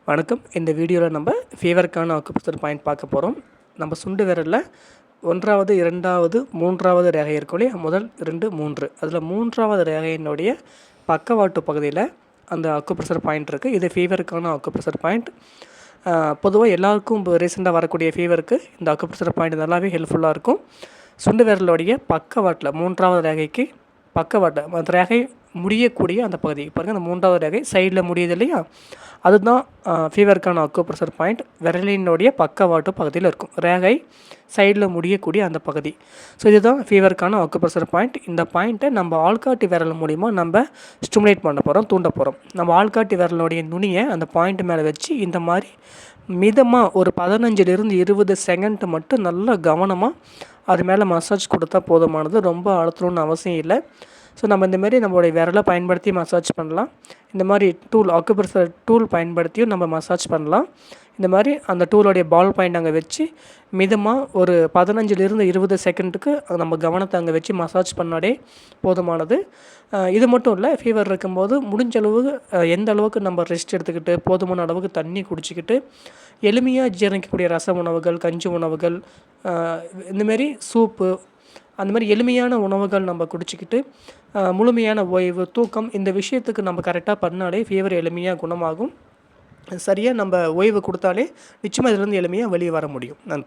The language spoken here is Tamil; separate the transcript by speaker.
Speaker 1: வணக்கம். இந்த வீடியோவில் நம்ம ஃபீவருக்கான அக்குப்ரெஷர் பாயிண்ட் பார்க்க போகிறோம். நம்ம சுண்டு விரலில் 1வது 2வது 3வது ரேகை இருக்கும் இல்லையா, முதல் 2 3 அதில் 3வது ரேகையினுடைய பக்கவாட்டு பகுதியில் அந்த அக்குப்ரெஷர் பாயிண்ட் இருக்குது. இது ஃபீவருக்கான அக்குப்ரெஷர் பாயிண்ட். பொதுவாக எல்லாருக்கும் இப்போ ரீசெண்டாக வரக்கூடிய ஃபீவருக்கு இந்த அக்குப்ரெஷர் பாயிண்ட் நல்லாவே ஹெல்ப்ஃபுல்லாக இருக்கும். சுண்டு விரலுடைய பக்கவாட்டில் 3வது ரேகைக்கு பக்கவாட்டில் அந்த ரேகை முடியக்கூடிய அந்த பகுதி பாருங்கள். அந்த 3வது ரேகை சைடில் முடியுது இல்லையா, அதுதான் ஃபீவருக்கான அக்குப்ரெஷர் பாயிண்ட். விரலினுடைய பக்கவாட்டு பகுதியில் இருக்கும், ரேகை சைடில் முடியக்கூடிய அந்த பகுதி. ஸோ இதுதான் ஃபீவருக்கான அக்குப்ரெஷர் பாயிண்ட். இந்த பாயிண்ட்டை நம்ம ஆள்காட்டி விரல் மூலிமா நம்ம ஸ்டிமுலேட் பண்ண போகிறோம், தூண்ட போகிறோம். நம்ம ஆள்காட்டி விரலுடைய நுனியை அந்த பாயிண்ட் மேலே வச்சு இந்த மாதிரி மிதமாக ஒரு 15லிருந்து 20 செகண்ட் மட்டும் நல்லா கவனமாக அது மேலே மசாஜ் கொடுத்தா போதுமானது. ரொம்ப அழுத்தணும்னு அவசியம் இல்லை. ஸோ நம்ம இந்தமாரி நம்மளுடைய விரலை பயன்படுத்தி மசாஜ் பண்ணலாம். இந்த மாதிரி டூல் அக்குப்ரெஷர் டூல் பயன்படுத்தியும் நம்ம மசாஜ் பண்ணலாம். இந்த மாதிரி அந்த டூலோடைய பால் பாயிண்ட் அங்கே வச்சு மிதமாக ஒரு 15லிருந்து 20 செகண்டுக்கு நம்ம கவனத்தை அங்கே வச்சு மசாஜ் பண்ணாலே போதுமானது. இது மட்டும் இல்லை, ஃபீவர் இருக்கும்போது முடிஞ்ச அளவு எந்த அளவுக்கு நம்ம ரெஸ்ட் எடுத்துக்கிட்டு போதுமான அளவுக்கு தண்ணி குடிச்சிக்கிட்டு எளிமையாக ஜீரணிக்கக்கூடிய ரச உணவுகள், கஞ்சி உணவுகள், இந்தமாரி சூப்பு, அந்த மாதிரி எளிமையான உணவுகள் நம்ம குடிச்சிக்கிட்டு முழுமையான ஓய்வு, தூக்கம், இந்த விஷயத்துக்கு நம்ம கரெக்டாக பண்ணாலே ஃபீவர் எளிமையாக குணமாகும். சரியாக நம்ம ஓய்வு கொடுத்தாலே நிச்சயமாக இதிலேருந்து எளிமையாக வெளியே வர முடியும். நன்றி.